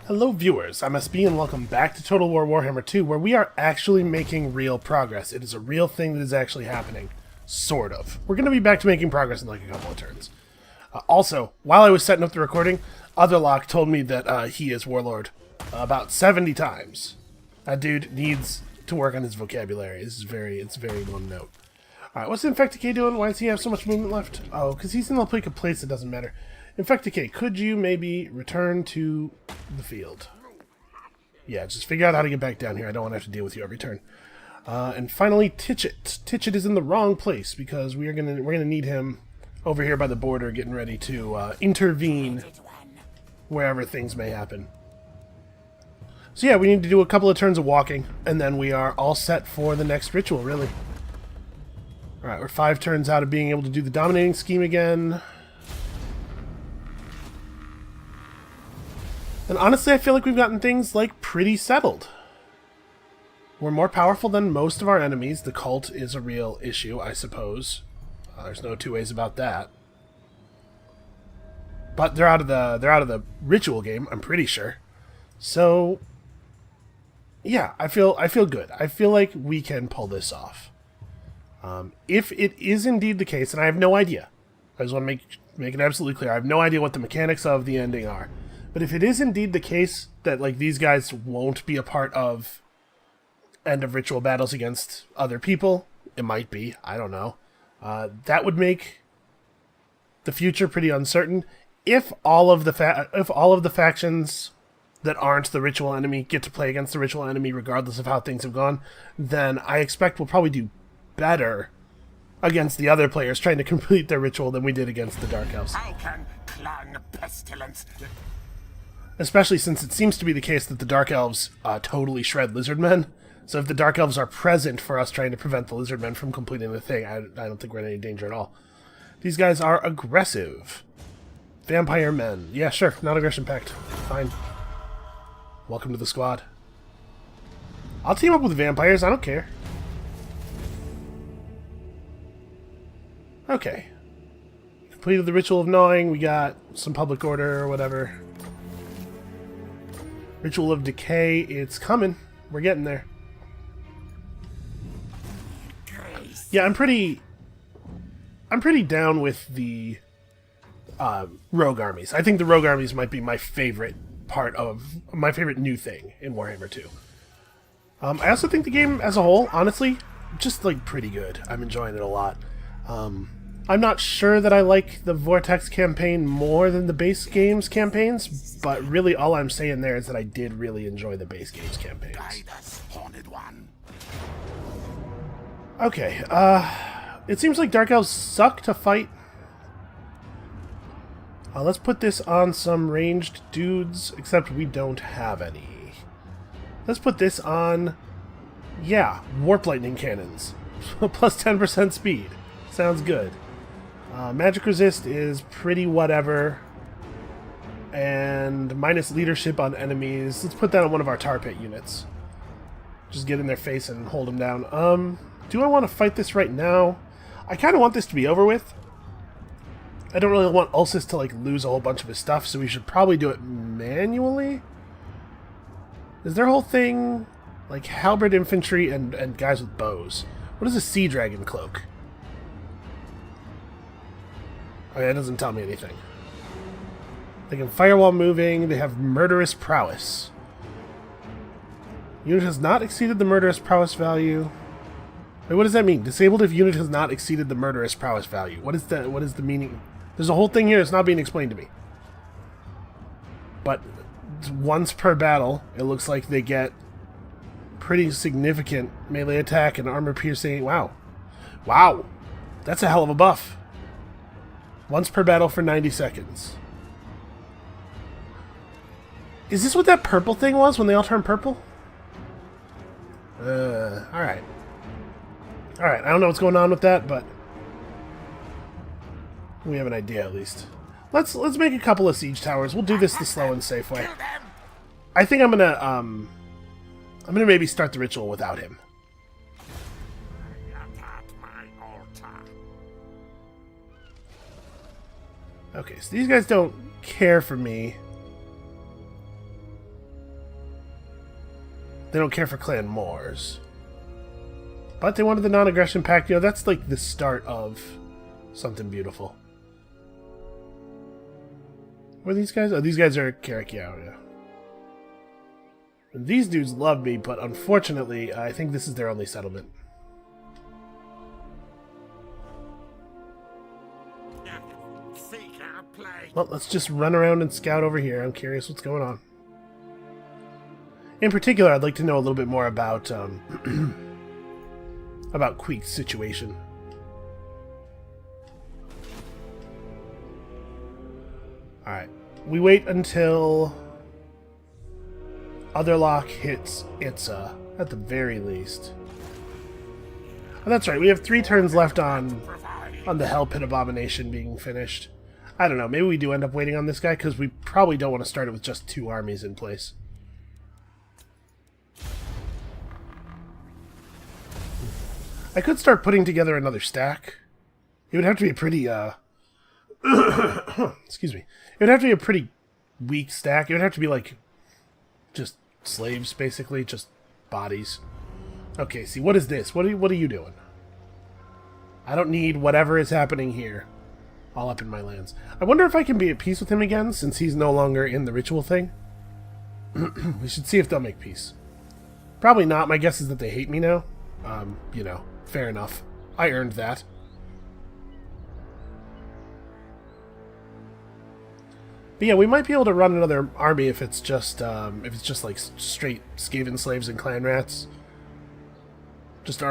Hello viewers, I'm SB and welcome back to Total War Warhammer 2, where we are actually making real progress. It is a real thing that is actually happening. Sort of. We're going to be back to making progress in like a couple of turns. Also, while I was setting up the recording, Otherlock told me that he is warlord about 70 times. That dude needs to work on his vocabulary. It's very one note. Alright, what's Infecticade doing? Why does he have so much movement left? Oh, because he's in the place that doesn't matter. Infecticade, could you maybe return to the field? Yeah, just figure out how to get back down here. I don't want to have to deal with you every turn. And finally, Titchit. Titchit is in the wrong place because we're gonna need him over here by the border, getting ready to intervene wherever things may happen. So yeah, we need to do a couple of turns of walking, and then we are all set for the next ritual, really. Alright, we're 5 turns out of being able to do the dominating scheme again. And honestly, I feel like we've gotten things, like, pretty settled. We're more powerful than most of our enemies. The cult is a real issue, I suppose. There's no two ways about that. But they're out of the ritual game, I'm pretty sure. So yeah, I feel good. I feel like we can pull this off. If it is indeed the case, and I have no idea. I just want to make it absolutely clear. I have no idea what the mechanics of the ending are. But if it is indeed the case that, like, these guys won't be a part of end of ritual battles against other people, it might be, I don't know. That would make the future pretty uncertain. If all of the factions that aren't the ritual enemy get to play against the ritual enemy regardless of how things have gone, then I expect we'll probably do better against the other players trying to complete their ritual than we did against the Dark Elves. How can clan pestilence... Especially since it seems to be the case that the Dark Elves totally shred Lizardmen. So if the Dark Elves are present for us trying to prevent the Lizardmen from completing the thing, I don't think we're in any danger at all. These guys are aggressive. Vampire men. Yeah, sure. Non-aggression pact. Fine. Welcome to the squad. I'll team up with vampires. I don't care. Okay. Completed the ritual of gnawing. We got some public order or whatever. Ritual of decay. It's coming. We're getting there. Yeah, I'm pretty down with the rogue armies. I think the rogue armies might be my favorite new thing in Warhammer 2. I also think the game as a whole, honestly, just like pretty good. I'm enjoying it a lot. I'm not sure that I like the Vortex campaign more than the base games campaigns, but really all I'm saying there is that I did really enjoy the base games campaigns. Okay, it seems like Dark Elves suck to fight. Let's put this on some ranged dudes, except we don't have any. Let's put this on, yeah, Warp Lightning Cannons. Plus 10% speed. Sounds good. Magic Resist is pretty whatever. And minus leadership on enemies. Let's put that on one of our tar pit units. Just get in their face and hold them down. Do I want to fight this right now? I kind of want this to be over with. I don't really want Ulysses to, like, lose a whole bunch of his stuff, so we should probably do it manually. Is their whole thing, like, halberd infantry and guys with bows? What is a sea dragon cloak? Okay, that doesn't tell me anything. They can firewall moving. They have murderous prowess. Unit has not exceeded the murderous prowess value. Wait, what does that mean? Disabled if unit has not exceeded the murderous prowess value. What is the meaning? There's a whole thing here that's not being explained to me. But once per battle, it looks like they get pretty significant melee attack and armor piercing. Wow. Wow. That's a hell of a buff. Once per battle for 90 seconds. Is this what that purple thing was when they all turned purple? Alright. Alright, I don't know what's going on with that, but we have an idea at least. Let's make a couple of siege towers. We'll do this the slow and safe way. I think I'm gonna maybe start the ritual without him. Okay, so these guys don't care for me. They don't care for clan wars. But they wanted the non-aggression pact. You know, that's like the start of something beautiful. What are these guys? Oh, these guys are Karakiao, yeah. And these dudes love me, but unfortunately, I think this is their only settlement. Well, let's just run around and scout over here. I'm curious what's going on. In particular, I'd like to know a little bit more about about Queek's situation. Alright. We wait until Otherlock hits Itza, at the very least. Oh, that's right, we have 3 turns left on the Hell Pit Abomination being finished. I don't know, maybe we do end up waiting on this guy, because we probably don't want to start it with just 2 armies in place. I could start putting together another stack. It would have to be a pretty, excuse me. It would have to be a pretty weak stack. It would have to be, like, just slaves, basically. Just bodies. Okay, see, what is this? What are you doing? I don't need whatever is happening here. All up in my lands. I wonder if I can be at peace with him again, since he's no longer in the ritual thing. We should see if they'll make peace. Probably not. My guess is that they hate me now. You know, fair enough. I earned that. But yeah, we might be able to run another army if it's just like straight Skaven slaves and clan rats. Just an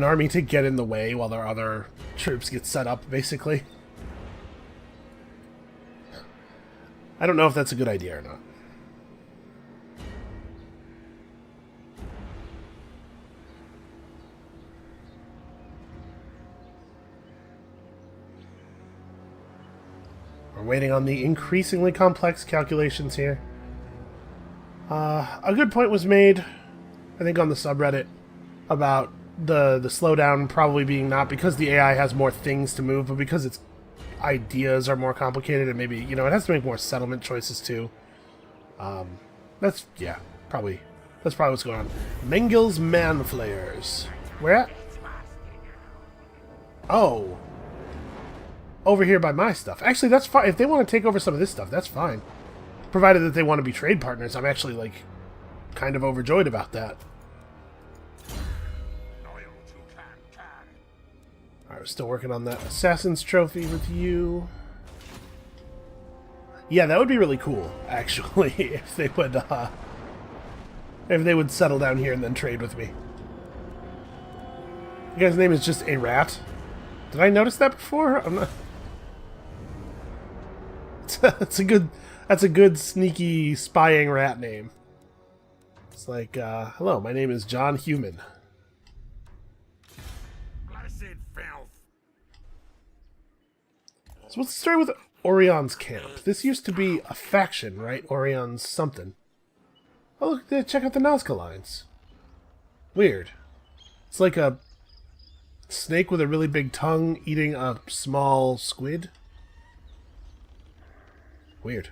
army to get in the way while their other troops get set up, basically. I don't know if that's a good idea or not. We're waiting on the increasingly complex calculations here. A good point was made, I think, on the subreddit about the slowdown probably being not because the AI has more things to move, but because its ideas are more complicated and maybe, you know, it has to make more settlement choices too. That's probably what's going on. Mengel's Manflayers. Where at? Oh. Over here by my stuff. Actually, that's fine. If they want to take over some of this stuff, that's fine. Provided that they want to be trade partners. I'm actually, like, kind of overjoyed about that. Alright, we're still working on that Assassin's Trophy with you. Yeah, that would be really cool, actually, if they would settle down here and then trade with me. The guy's name is just a rat. Did I notice that before? I'm not. That's a good sneaky spying rat name. It's like, hello, my name is John Human. So what's the story with Orion's camp? This used to be a faction, right? Orion's something. Oh, look, check out the Nazca lines. Weird. It's like a snake with a really big tongue eating a small squid. Weird.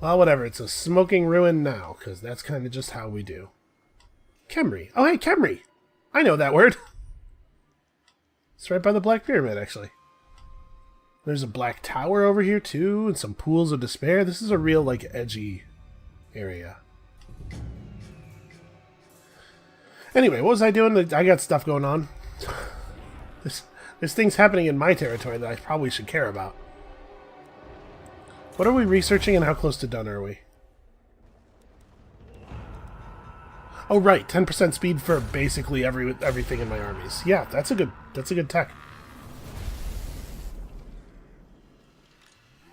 Well, whatever. It's a smoking ruin now, because that's kind of just how we do. Khemri. Oh, hey, Khemri! I know that word. It's right by the Black Pyramid, actually. There's a black tower over here, too, and some pools of despair. This is a real, like, edgy area. Anyway, what was I doing? I got stuff going on. There's things happening in my territory that I probably should care about. What are we researching and how close to done are we? Oh, right, 10% speed for basically everything in my armies. Yeah, that's a good tech.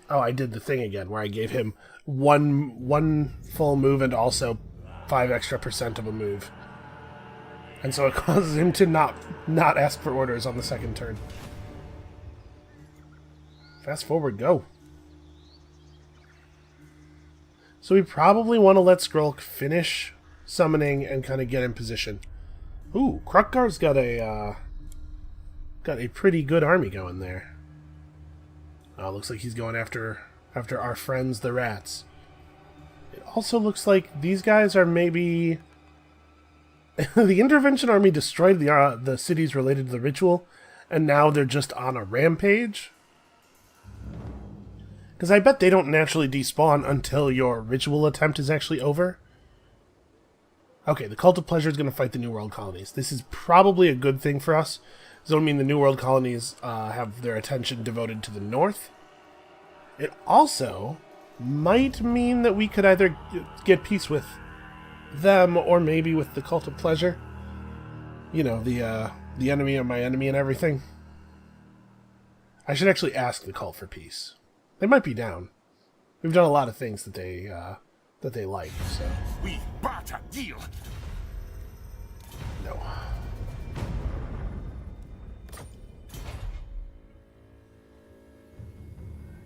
Oh, I did the thing again where I gave him one full move and also 5 extra % of a move. And so it causes him to not ask for orders on the second turn. Fast forward, go. So we probably want to let Skrolk finish summoning and kind of get in position. Ooh, Krukgar's got a pretty good army going there. Oh, looks like he's going after our friends the rats. It also looks like these guys are maybe... the intervention army destroyed the cities related to the ritual, and now they're just on a rampage. Because I bet they don't naturally despawn until your ritual attempt is actually over. Okay, the Cult of Pleasure is going to fight the New World colonies. This is probably a good thing for us. This will mean the New World colonies have their attention devoted to the north. It also might mean that we could either get peace with them or maybe with the Cult of Pleasure. You know, the enemy of my enemy and everything. I should actually ask the Cult for peace. They might be down. We've done a lot of things that they like, so... We barter deal. No.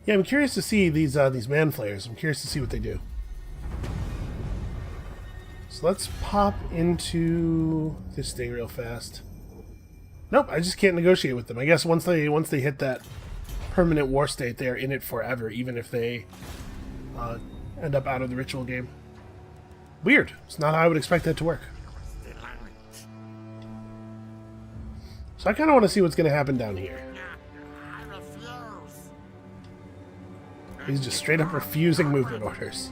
Yeah, I'm curious to see these man flayers. I'm curious to see what they do. So let's pop into this thing real fast. Nope, I just can't negotiate with them. I guess once they hit that permanent war state, they are in it forever, even if they end up out of the ritual game. Weird. It's not how I would expect that to work. So I kind of want to see what's going to happen down here. I refuse. He's just straight up refusing movement orders.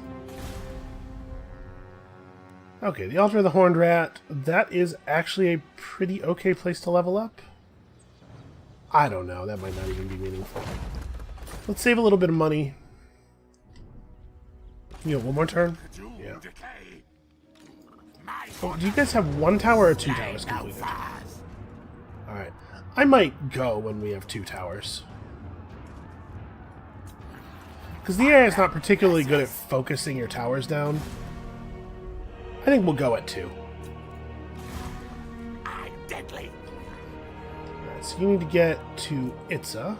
Okay, the Altar of the Horned Rat. That is actually a pretty okay place to level up. I don't know. That might not even be meaningful. Let's save a little bit of money. You know, one more turn? Yeah. Oh, do you guys have one tower or two towers completed? Alright. I might go when we have two towers. Because the AI is not particularly good at focusing your towers down. I think we'll go at 2. I'm deadly. Alright, so you need to get to Itza.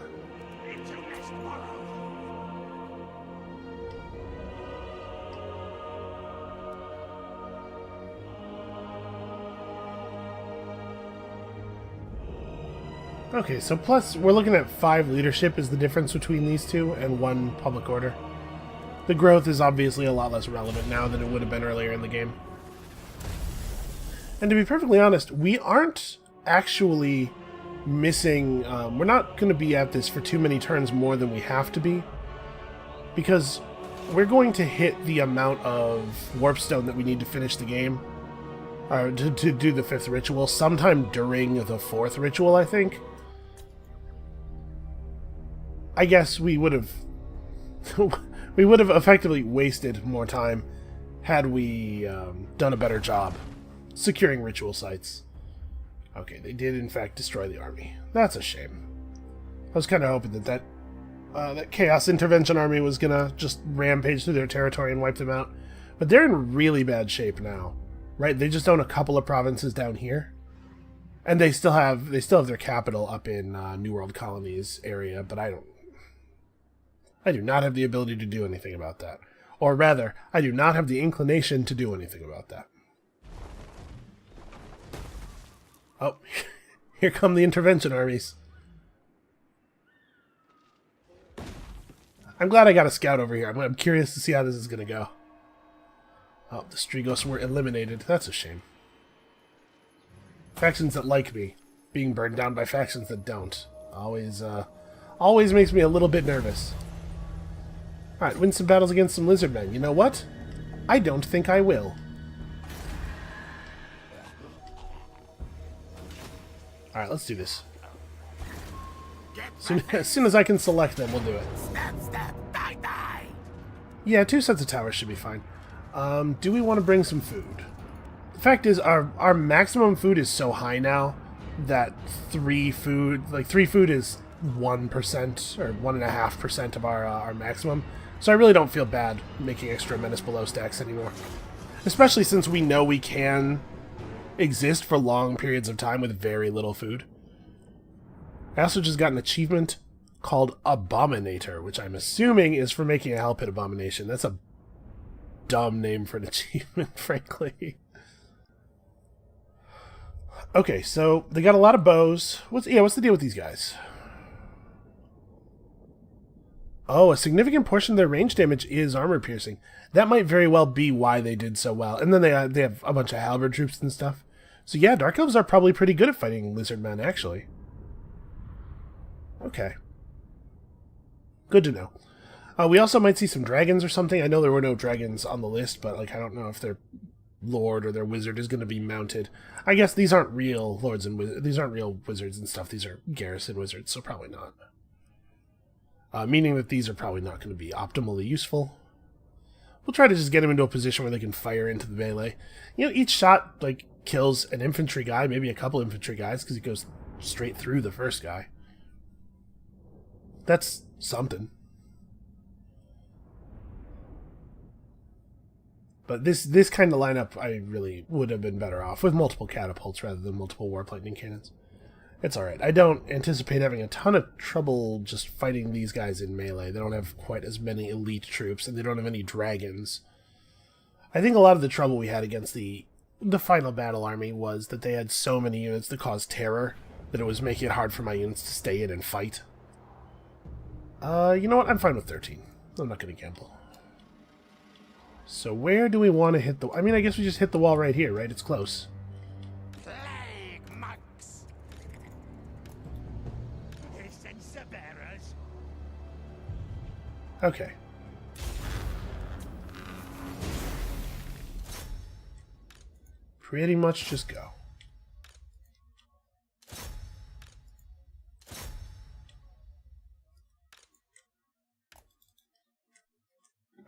Okay, so plus we're looking at 5 leadership is the difference between these two and 1 public order. The growth is obviously a lot less relevant now than it would have been earlier in the game. And to be perfectly honest, we aren't actually missing... we're not going to be at this for too many turns more than we have to be. Because we're going to hit the amount of warpstone that we need to finish the game. Or to do the 5th ritual sometime during the 4th ritual, I think. I guess we would have... we would have effectively wasted more time had we done a better job securing ritual sites. Okay, they did in fact destroy the army. That's a shame. I was kind of hoping that that Chaos Intervention army was gonna just rampage through their territory and wipe them out. But they're in really bad shape now, right? They just own a couple of provinces down here, and they still have their capital up in New World Colonies area. But I do not have the ability to do anything about that. Or rather, I do not have the inclination to do anything about that. Oh, here come the intervention armies. I'm glad I got a scout over here. I'm curious to see how this is going to go. Oh, the Strigos were eliminated. That's a shame. Factions that like me being burned down by factions that don't. Always makes me a little bit nervous. Alright, win some battles against some lizard men. You know what? I don't think I will. Alright, let's do this. As soon as I can select them, we'll do it. Yeah, 2 sets of towers should be fine. Do we want to bring some food? The fact is, our maximum food is so high now that 3 food is 1% or 1.5% of our maximum. So I really don't feel bad making extra menace below stacks anymore. Especially since we know we can exist for long periods of time with very little food. I also just got an achievement called Abominator, which I'm assuming is for making a Hell Pit Abomination. That's a dumb name for an achievement, frankly. Okay, so they got a lot of bows. What's the deal with these guys? Oh, a significant portion of their range damage is armor piercing. That might very well be why they did so well. And then they have a bunch of halberd troops and stuff. So yeah, Dark Elves are probably pretty good at fighting lizard men, actually. Okay. Good to know. We also might see some dragons or something. I know there were no dragons on the list, but like I don't know if their lord or their wizard is going to be mounted. I guess these aren't real lords and these aren't real wizards and stuff. These are garrison wizards, so probably not. Meaning that these are probably not going to be optimally useful. We'll try to just get them into a position where they can fire into the melee. You know, each shot like kills an infantry guy, maybe a couple infantry guys, because it goes straight through the first guy. That's something. But this kind of lineup, I really would have been better off with multiple catapults rather than multiple warp lightning cannons. It's alright. I don't anticipate having a ton of trouble just fighting these guys in melee. They don't have quite as many elite troops, and they don't have any dragons. I think a lot of the trouble we had against the final battle army was that they had so many units that caused terror that it was making it hard for my units to stay in and fight. You know what? I'm fine with 13. I'm not going to gamble. So where do we want to hit the... I mean, I guess we just hit the wall right here, right? It's close. Plague monks. Censer bearers. Okay. Pretty much just go.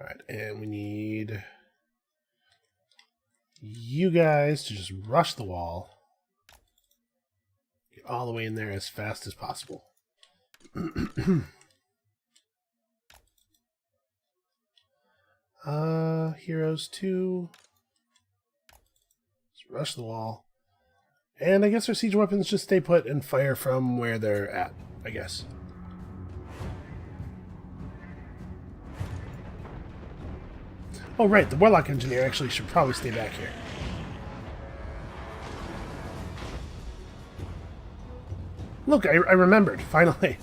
Alright, and we need you guys to just rush the wall. Get all the way in there as fast as possible. Heroes 2. Just rush the wall. And I guess our siege weapons just stay put and fire from where they're at, I guess. Oh, right, the Warlock Engineer actually should probably stay back here. Look, I remembered, finally.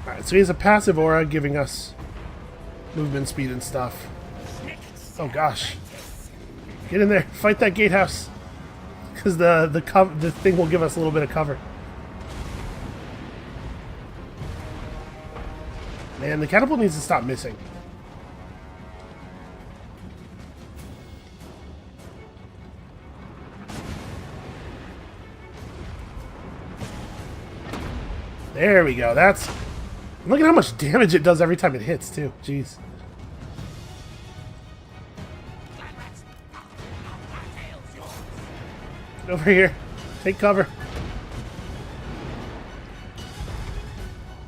Alright, so he has a passive aura giving us movement speed and stuff. Oh gosh. Get in there, fight that gatehouse. Because the thing will give us a little bit of cover. Man, the catapult needs to stop missing. There we go. That's... Look at how much damage it does every time it hits, too. Jeez. Get over here. Take cover.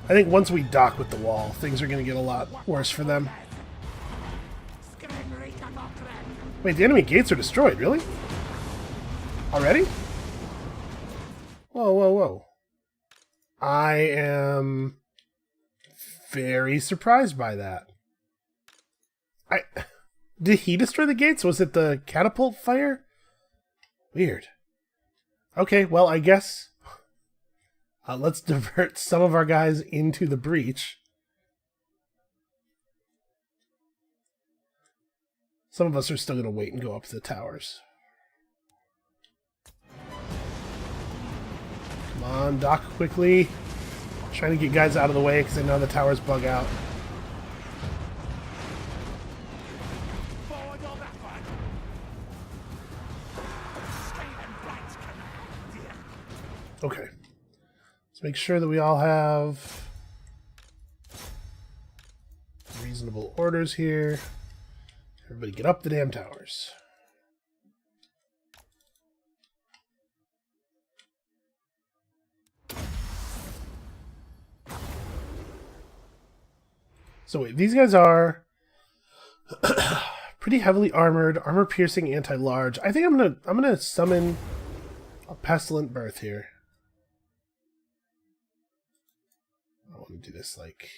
I think once we dock with the wall, things are going to get a lot worse for them. Wait, the enemy gates are destroyed, really? Already? Whoa, whoa, whoa. I am very surprised by that. Did he destroy the gates? Was it the catapult fire? Weird. Okay, well, I guess let's divert some of our guys into the breach. Some of us are still going to wait and go up to the towers. Come on, dock quickly. Trying to get guys out of the way because I know the towers bug out. Okay. Let's make sure that we all have reasonable orders here. Everybody get up the damn towers. So wait, these guys are pretty heavily armored, armor-piercing, anti-large. I think I'm gonna summon a pestilent birth here. I want to do this like...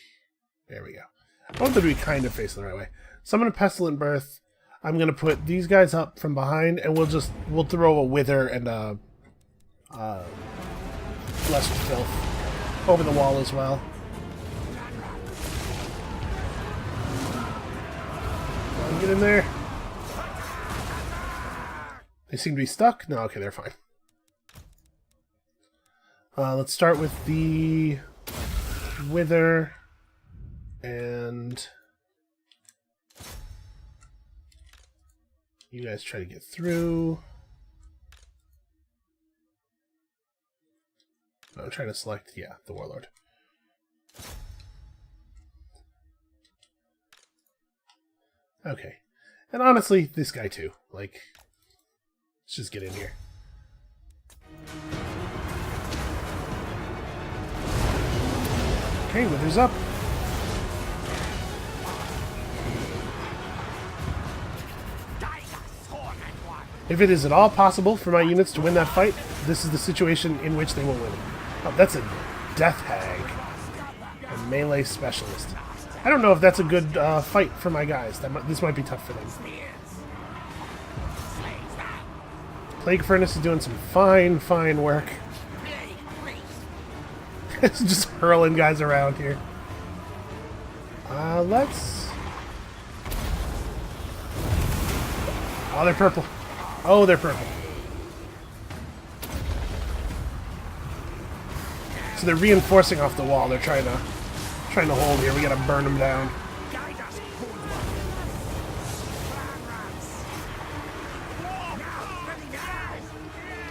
There we go. I want them to be kind of facing the right way. Summon a pestilent birth. I'm going to put these guys up from behind, and we'll throw a Wither and a Lesser Filth over the wall as well. Get in there. They seem to be stuck. No, okay, they're fine. Let's start with the Wither and you guys try to get through. I'm trying to select, yeah, the warlord. Okay. And honestly, this guy too. Like, let's just get in here. Okay, Wither's up. If it is at all possible for my units to win that fight, this is the situation in which they will win. Oh, that's a Death Hag. A melee specialist. I don't know if that's a good fight for my guys. This might be tough for them. Plague Furnace is doing some fine work. It's just hurling guys around here. Let's... Oh, they're purple. Oh, they're purple. So they're reinforcing off the wall. They're trying to hold here. We gotta burn them down.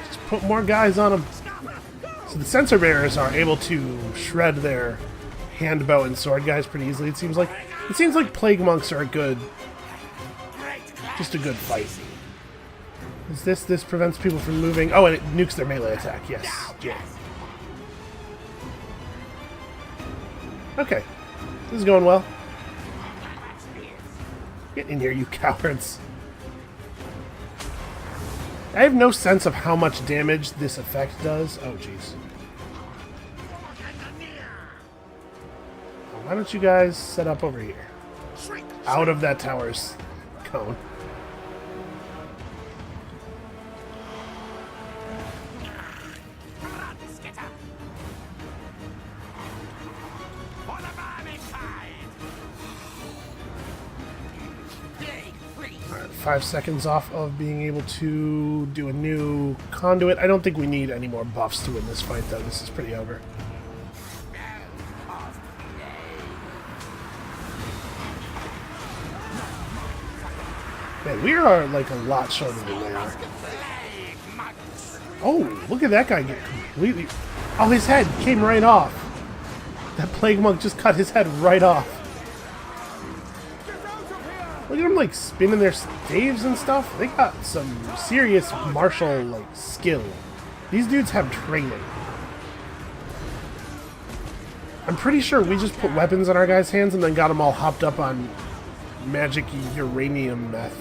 Just put more guys on them. So the sensor bearers are able to shred their hand, bow, and sword guys pretty easily. It seems like plague monks are just a good fight. Is this prevents people from moving? Oh, and it nukes their melee attack. Yes. Yeah. Okay. This is going well. Get in here, you cowards. I have no sense of how much damage this effect does. Oh, jeez. Why don't you guys set up over here? Out of that tower's cone. Alright, 5 seconds off of being able to do a new conduit. I don't think we need any more buffs to win this fight, though. This is pretty over. Man, we are like a lot shorter than they are. Oh, look at that guy get completely... Oh, his head came right off. That plague monk just cut his head right off. Look at them like spinning their staves and stuff. They got some serious martial like skill. These dudes have training. I'm pretty sure we just put weapons in our guys' hands and then got them all hopped up on magic uranium meth.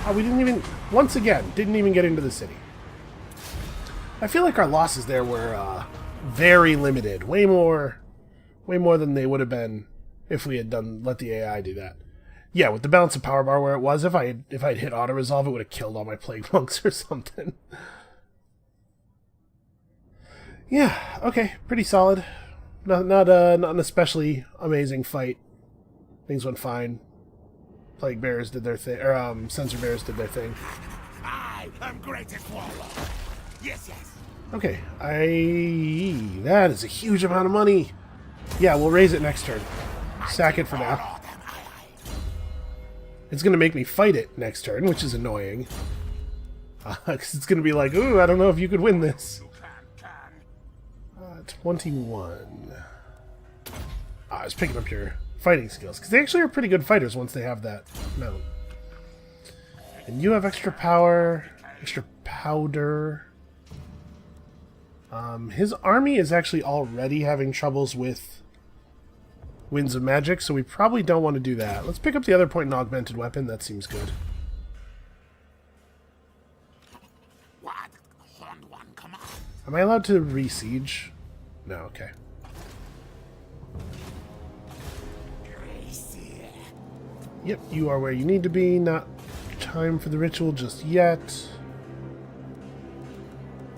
Oh, we didn't even, once again, didn't even get into the city. I feel like our losses there were very limited. Way more than they would have been if we had let the AI do that. Yeah, with the balance of power bar where it was, if I had hit auto resolve, it would have killed all my plague monks or something. Yeah, okay, pretty solid. Not an especially amazing fight. Things went fine. Plague bearers did their thing, or sensor bearers did their thing. I am greatest warlord. Yes. Okay, that is a huge amount of money. Yeah, we'll raise it next turn. Sack it for now. It's gonna make me fight it next turn, which is annoying. Because it's gonna be like, ooh, I don't know if you could win this. 21. I was picking up your fighting skills, because they actually are pretty good fighters once they have that mount. And you have extra power, extra powder. His army is actually already having troubles with Winds of Magic, so we probably don't want to do that. Let's pick up the other point in augmented weapon. That seems good. Am I allowed to re-siege? No, okay. Yep, you are where you need to be. Not time for the ritual just yet.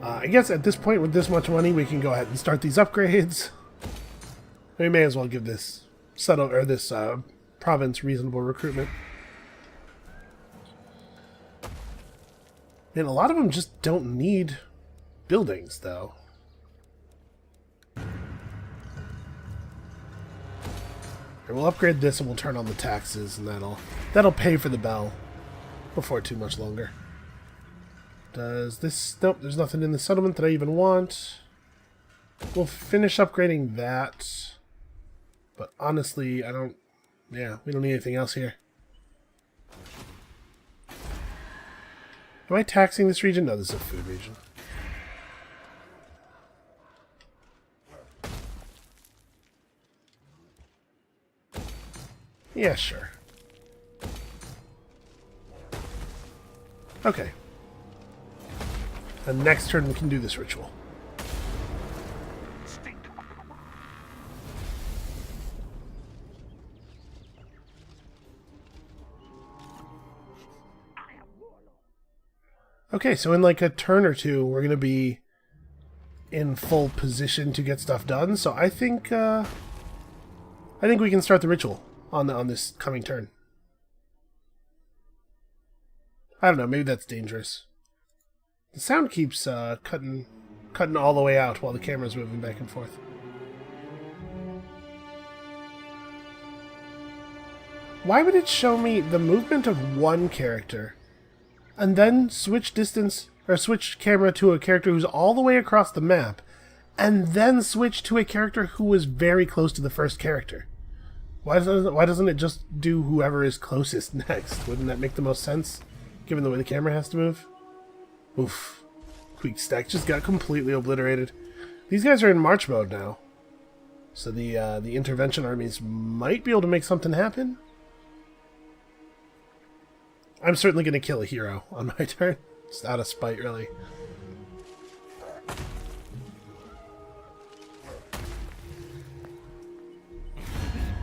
I guess at this point, with this much money, we can go ahead and start these upgrades. We may as well give this province reasonable recruitment. Man, a lot of them just don't need buildings, though. Here, we'll upgrade this and we'll turn on the taxes, and that'll pay for the bell before too much longer. Does this... Nope, there's nothing in the settlement that I even want. We'll finish upgrading that. But honestly, I don't... Yeah, we don't need anything else here. Am I taxing this region? No, this is a food region. Yeah, sure. Okay. And next turn we can do this ritual. Okay, so in like a turn or two, we're going to be in full position to get stuff done. So I think we can start the ritual on this coming turn. I don't know, maybe that's dangerous. The sound keeps cutting all the way out while the camera's moving back and forth. Why would it show me the movement of one character and then switch distance or switch camera to a character who's all the way across the map and then switch to a character who was very close to the first character? Why doesn't it just do whoever is closest next? Wouldn't that make the most sense, given the way the camera has to move? Oof. Quick Stack just got completely obliterated. These guys are in march mode now. So the intervention armies might be able to make something happen. I'm certainly going to kill a hero on my turn. Just out of spite, really.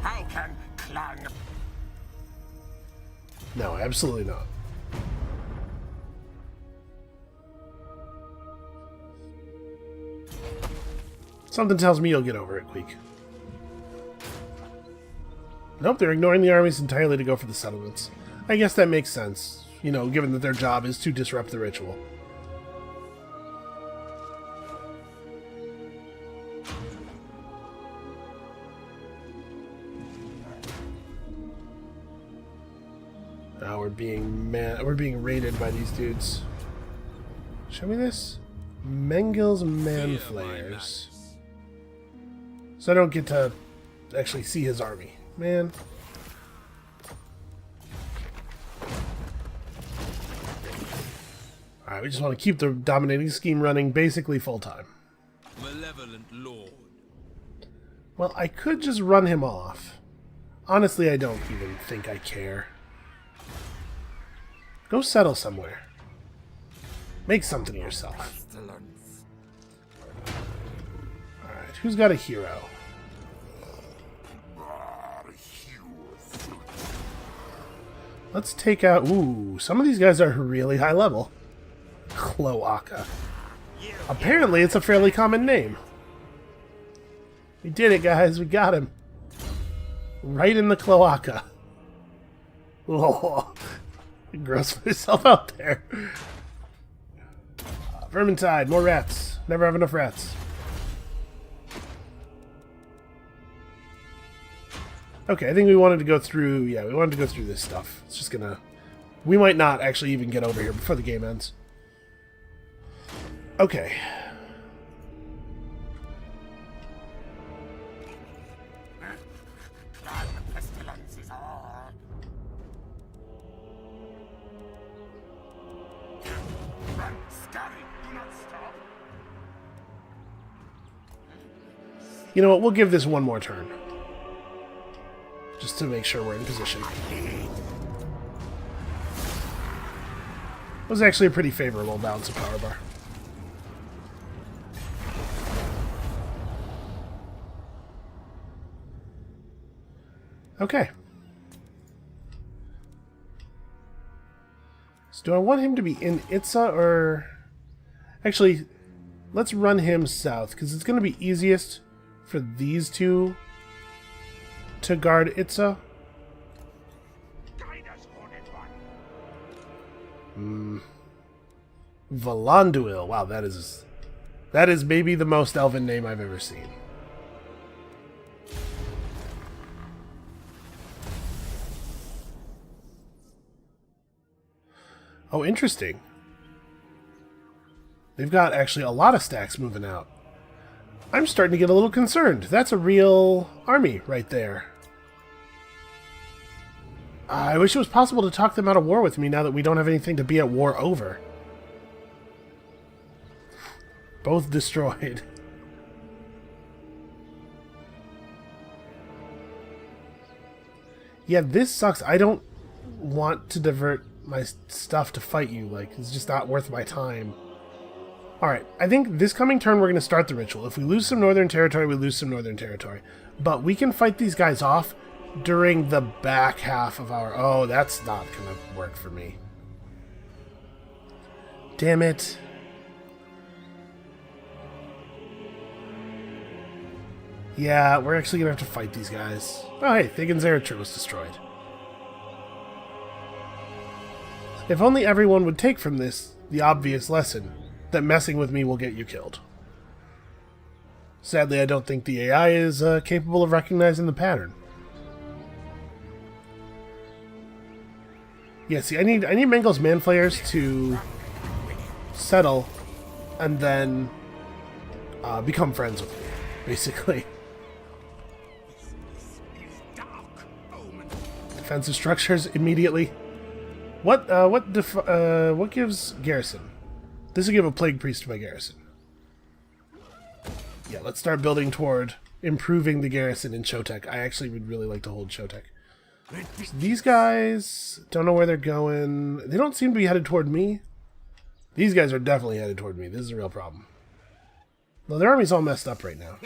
How can clan... No, absolutely not. Something tells me you'll get over it, Queek. Nope, they're ignoring the armies entirely to go for the settlements. I guess that makes sense, you know, given that their job is to disrupt the ritual. Now we're being raided by these dudes. Show me this. Mengel's Manflayers. So I don't get to actually see his army. Man. Alright, we just want to keep the dominating scheme running basically full-time. Malevolent Lord. Well, I could just run him off. Honestly, I don't even think I care. Go settle somewhere. Make something of yourself. Alright, who's got a hero? Let's take out... Ooh, some of these guys are really high level. Cloaca. Apparently, it's a fairly common name. We did it, guys. We got him. Right in the cloaca. Oh, gross myself out there. Vermintide, more rats. Never have enough rats. Okay, I think we wanted to go through... Yeah, we wanted to go through this stuff. It's just gonna... We might not actually even get over here before the game ends. Okay. You know what? We'll give this one more turn. Just to make sure we're in position. It was actually a pretty favorable balance of power bar. Okay. do I want him to be in Itza or... Actually, let's run him south, because it's going to be easiest for these two to guard Itza. Valanduil. Wow, that is maybe the most elven name I've ever seen. Oh, interesting. They've got actually a lot of stacks moving out. I'm starting to get a little concerned. That's a real army right there. I wish it was possible to talk them out of war with me now that we don't have anything to be at war over. Both destroyed. Yeah, this sucks. I don't want to divert my stuff to fight you. Like, it's just not worth my time. Alright, I think this coming turn we're going to start the ritual. If we lose some northern territory, we lose some northern territory. But we can fight these guys off during the back half of our... Oh, that's not going to work for me. Damn it. Yeah, we're actually going to have to fight these guys. Oh, hey, Thigan's Zeratur was destroyed. If only everyone would take from this the obvious lesson that messing with me will get you killed. Sadly, I don't think the AI is capable of recognizing the pattern. Yeah, see, I need Mengel's Manflayers to settle and then become friends with me, basically. Defensive structures immediately. What gives garrison? This will give a plague priest to my garrison. Yeah, let's start building toward improving the garrison in Chotek. I actually would really like to hold Chotek. So these guys don't know where they're going. They don't seem to be headed toward me. These guys are definitely headed toward me. This is a real problem. Well, their army's all messed up right now.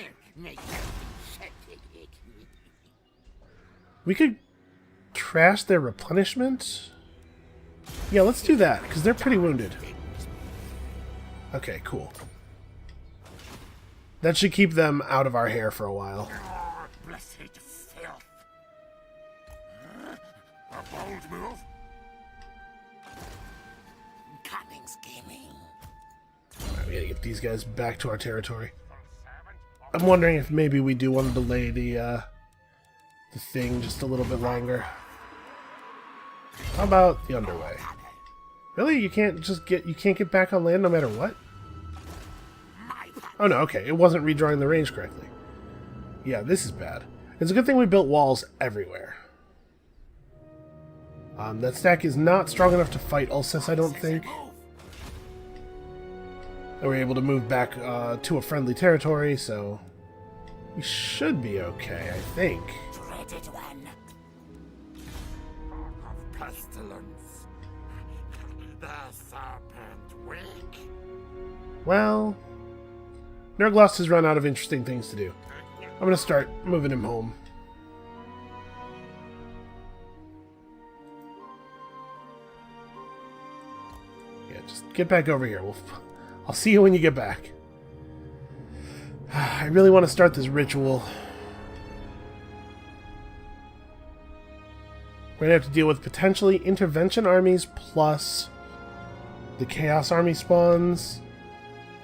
We could trash their replenishment. Yeah, let's do that, because they're pretty wounded. Okay, cool. That should keep them out of our hair for a while. Blessed filth. A bold move. Cunning scheming. Alright, we gotta get these guys back to our territory. I'm wondering if maybe we do want to delay the thing just a little bit longer. How about the underway? Really? You can't get back on land no matter what? Oh no, okay. It wasn't redrawing the range correctly. Yeah, this is bad. It's a good thing we built walls everywhere. That stack is not strong enough to fight Ulcus, I don't think. And we're able to move back to a friendly territory, so we should be okay, I think. Dreaded one. Of pestilence. The serpent wake. Well, Nerglost has run out of interesting things to do. I'm going to start moving him home. Yeah, just get back over here. I'll see you when you get back. I really want to start this ritual. We're going to have to deal with potentially intervention armies plus the Chaos Army spawns.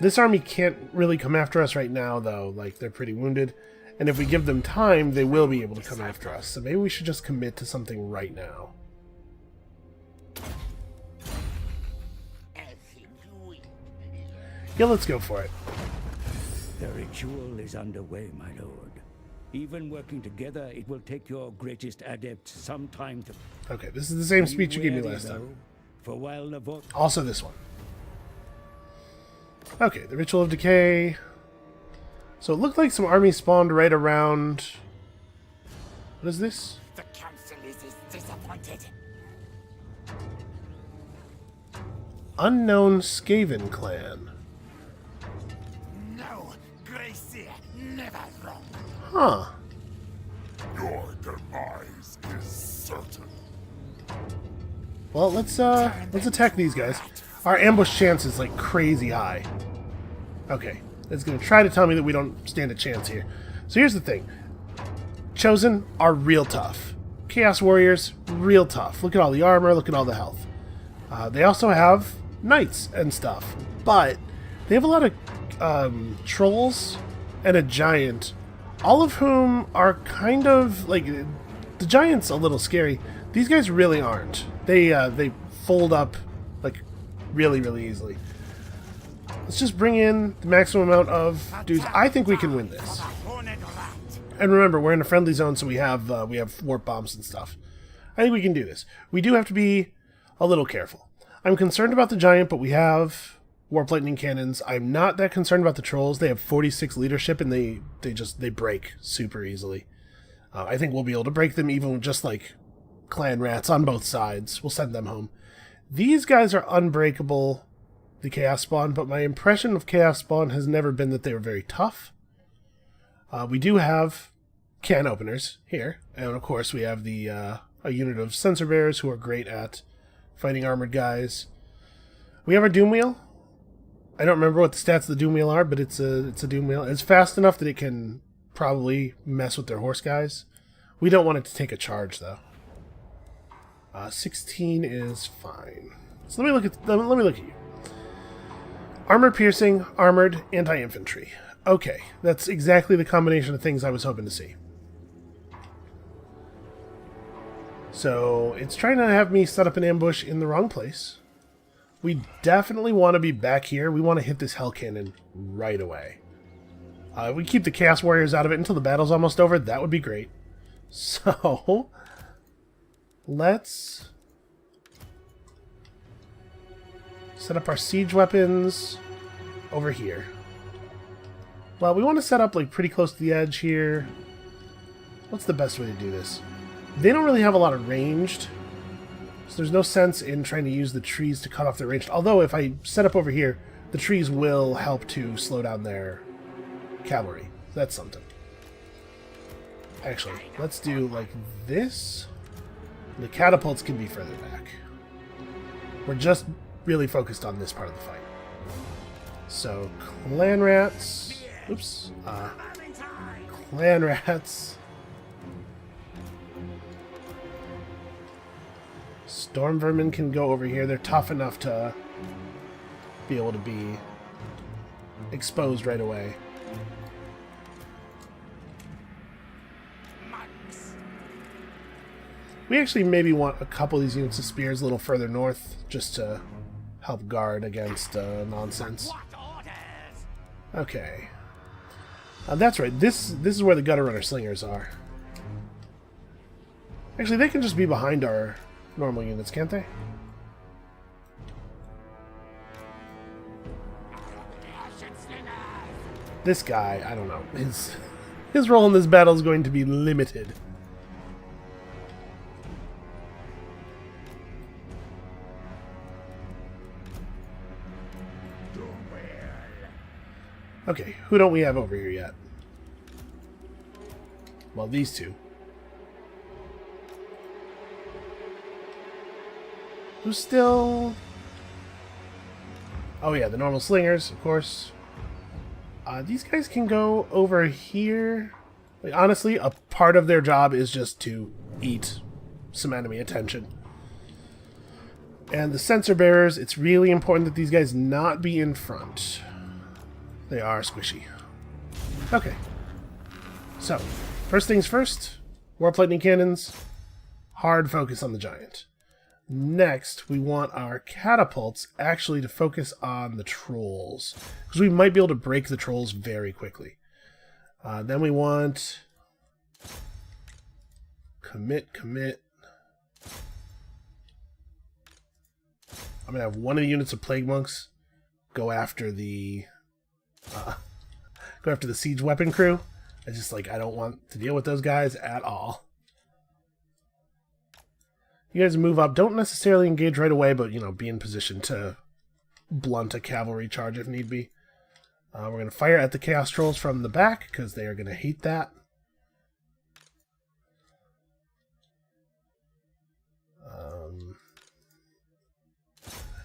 This army can't really come after us right now, though. Like, they're pretty wounded. And if we give them time, they will be able to come after us. So maybe we should just commit to something right now. Yeah, let's go for it. The ritual is underway, my lord. Even working together, it will take your greatest adept some time to... Okay, this is the same speech you gave me last time. For while the vote... Also this one. Okay, the Ritual of Decay. So it looked like some armies spawned right around... What is this? The council is disappointed. Unknown Skaven clan. No, Gracie, never wrong. Huh. Your demise is certain. Well, let's attack these guys. Our ambush chance is like crazy high. Okay, it's gonna try to tell me that we don't stand a chance here. So here's the thing. Chosen are real tough. Chaos Warriors, real tough. Look at all the armor, look at all the health. They also have knights and stuff, but they have a lot of trolls and a giant, all of whom are kind of like, the giant's a little scary. These guys really aren't. They fold up like really easily. Let's just bring in the maximum amount of dudes. I think we can win this. And remember, we're in a friendly zone, so we have warp bombs and stuff. I think we can do this. We do have to be a little careful. I'm concerned about the giant, but we have warp lightning cannons. I'm not that concerned about the trolls. They have 46 leadership, and they break super easily. I think we'll be able to break them even with just like clan rats on both sides. We'll send them home. These guys are unbreakable, the Chaos Spawn, but my impression of Chaos Spawn has never been that they were very tough. We do have can openers here, and of course we have the a unit of sensor bearers who are great at fighting armored guys. We have our Doom Wheel. I don't remember what the stats of the Doom Wheel are, but it's a Doom Wheel. It's fast enough that it can probably mess with their horse guys. We don't want it to take a charge though. 16 is fine. So let me look at you. Armor piercing, armored, anti-infantry. Okay, that's exactly the combination of things I was hoping to see. So it's trying to have me set up an ambush in the wrong place. We definitely want to be back here. We want to hit this Hell Cannon right away. We keep the Chaos Warriors out of it until the battle's almost over. That would be great. So let's set up our siege weapons over here. Well, we want to set up like pretty close to the edge here. What's the best way to do this? They don't really have a lot of ranged, so there's no sense in trying to use the trees to cut off their range. Although if I set up over here, the trees will help to slow down their cavalry. That's something. Actually, let's do like this. The catapults can be further back. We're just really focused on this part of the fight. So, clan rats. Oops. Clan rats. Storm vermin can go over here. They're tough enough to be able to be exposed right away. We actually maybe want a couple of these units of spears a little further north just to help guard against nonsense. Okay. That's right. This is where the gutter runner slingers are. Actually, they can just be behind our normal units, can't they? This guy, I don't know. His role in this battle is going to be limited. Okay, who don't we have over here yet? Well, these two. Who's still... Oh yeah, the normal slingers, of course. These guys can go over here. Like, honestly, a part of their job is just to eat some enemy attention. And the sensor bearers, it's really important that these guys not be in front. They are squishy. Okay. So, first things first, warp lightning cannons, hard focus on the giant. Next, we want our catapults actually to focus on the trolls, because we might be able to break the trolls very quickly. Then we want commit. I'm going to have one of the units of plague monks go after the siege weapon crew. I don't want to deal with those guys at all. You guys move up. Don't necessarily engage right away, but, be in position to blunt a cavalry charge if need be. We're going to fire at the Chaos Trolls from the back, because they are going to hate that.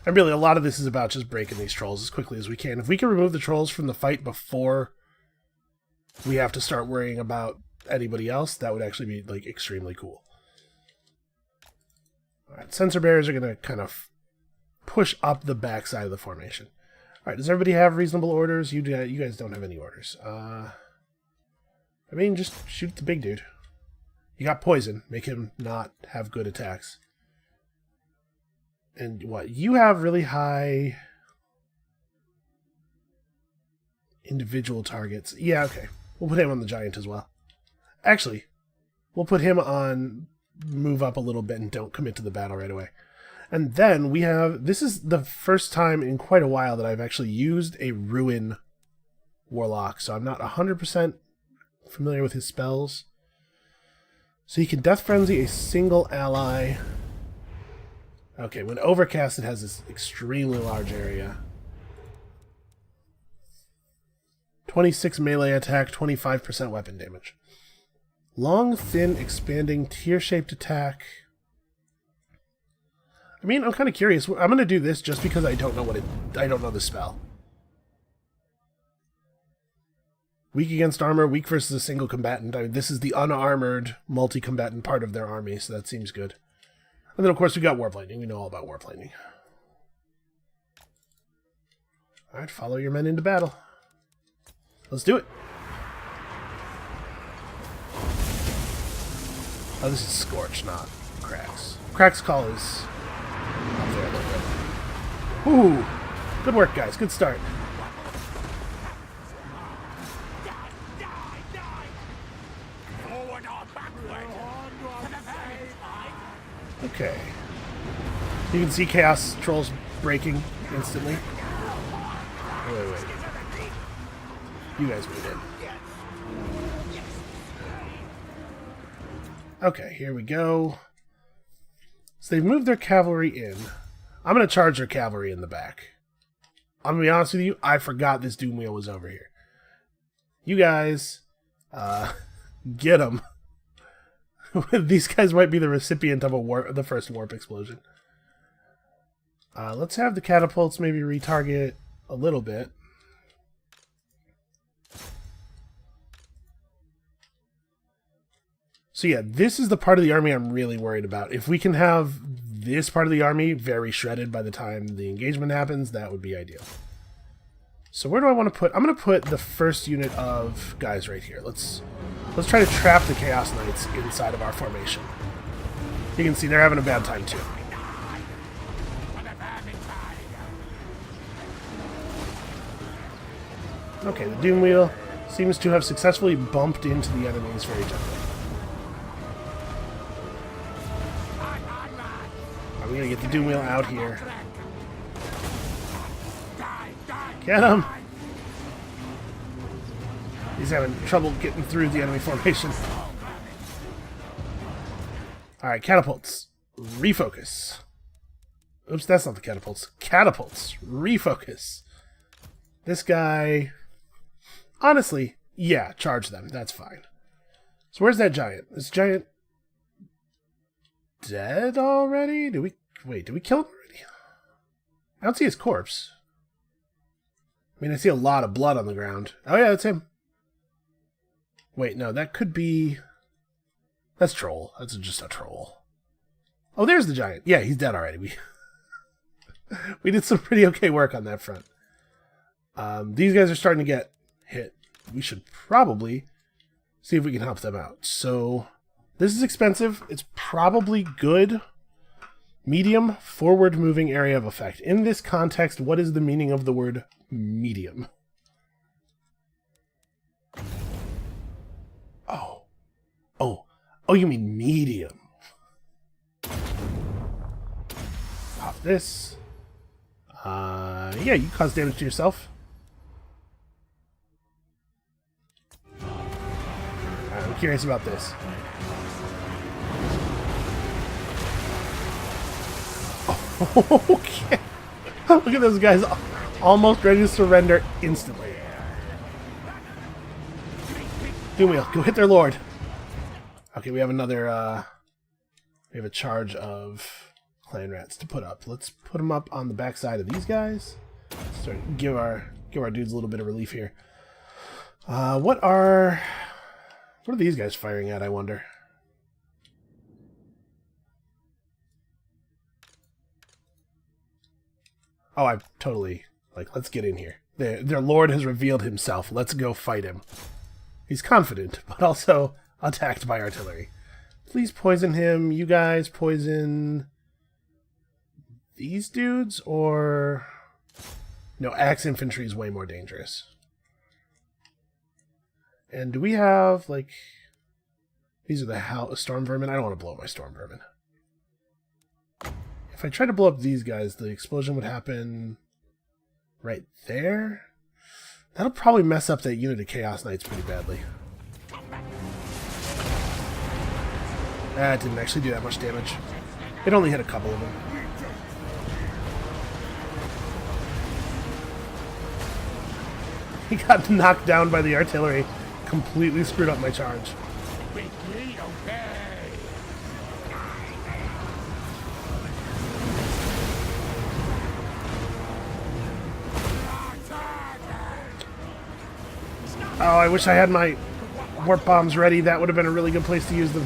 And really, a lot of this is about just breaking these trolls as quickly as we can. If we can remove the trolls from the fight before we have to start worrying about anybody else, that would actually be, like, extremely cool. Alright, sensor bearers are going to kind of push up the backside of the formation. Alright, does everybody have reasonable orders? You guys don't have any orders. I mean, just shoot the big dude. You got poison. Make him not have good attacks. And what? You have really high individual targets. Yeah, okay. We'll put him on the giant as well. Actually, we'll put him on move up a little bit and don't commit to the battle right away. And then we have... This is the first time in quite a while that I've actually used a Ruin Warlock, so I'm not 100% familiar with his spells. So he can Death Frenzy a single ally. Okay, when overcast, it has this extremely large area. 26 melee attack, 25% weapon damage. Long, thin, expanding, tear-shaped attack. I mean, I'm kind of curious. I'm going to do this just because I don't know I don't know the spell. Weak against armor, weak versus a single combatant. I mean, this is the unarmored multi-combatant part of their army, so that seems good. And then, of course, we got Warp Lightning. We know all about Warp Lightning. Alright, follow your men into battle. Let's do it. Oh, this is Scorch, not Cracks. Cracks' call is up there a little bit. Ooh! Good work, guys. Good start. Okay. You can see Chaos Trolls breaking instantly. Wait. You guys move in. Okay, here we go. So they've moved their cavalry in. I'm going to charge their cavalry in the back. I'm going to be honest with you, I forgot this Doom Wheel was over here. You guys, get them. These guys might be the recipient of the first warp explosion. Let's have the catapults maybe retarget a little bit. So yeah, this is the part of the army I'm really worried about. If we can have this part of the army very shredded by the time the engagement happens, that would be ideal. So where do I want to put... I'm going to put the first unit of guys right here. Let's try to trap the Chaos Knights inside of our formation. You can see they're having a bad time too. Okay, the Doom Wheel seems to have successfully bumped into the enemies very gently. We're gonna get the Doom Wheel out here. Get him! He's having trouble getting through the enemy formation. Alright, catapults. Refocus. Oops, that's not the catapults. Catapults. Refocus. This guy... Honestly, yeah, charge them. That's fine. So where's that giant? This giant... dead already? Did we kill him already? I don't see his corpse. I mean, I see a lot of blood on the ground. Oh yeah, that's him. Wait, no, that could be... That's Troll. That's just a troll. Oh, there's the giant. Yeah, he's dead already. We did some pretty okay work on that front. These guys are starting to get hit. We should probably see if we can help them out. So... This is expensive. It's probably good. Medium, forward-moving area of effect. In this context, what is the meaning of the word medium? Oh, you mean medium. Pop this. Yeah, you cause damage to yourself. I'm curious about this. Okay. Look at those guys almost ready to surrender instantly. Doom Wheel, go hit their lord. Okay, we have another, we have a charge of clan rats to put up. Let's put them up on the backside of these guys. Start give our dudes a little bit of relief here. What are these guys firing at, I wonder? Oh, I totally let's get in here. Their lord has revealed himself. Let's go fight him. He's confident, but also attacked by artillery. Please poison him. You guys poison these dudes, or... No, axe infantry is way more dangerous. And do we have, like... These are the storm vermin. I don't want to blow up my storm vermin. If I try to blow up these guys, the explosion would happen right there. That'll probably mess up that unit of Chaos Knights pretty badly. That didn't actually do that much damage. It only hit a couple of them. He got knocked down by the artillery. Completely screwed up my charge. Oh, I wish I had my warp bombs ready. That would have been a really good place to use them.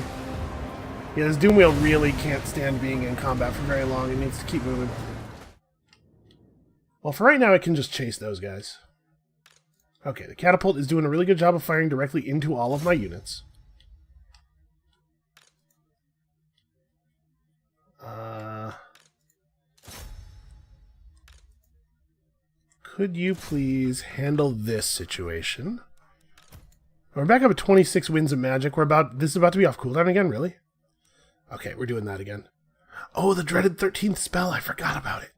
Yeah, this Doom Wheel really can't stand being in combat for very long. It needs to keep moving. Well, for right now, I can just chase those guys. Okay, the catapult is doing a really good job of firing directly into all of my units. Could you please handle this situation? We're back up at 26 winds of magic. This is about to be off cooldown again, really? Okay, we're doing that again. Oh, the dreaded 13th spell. I forgot about it.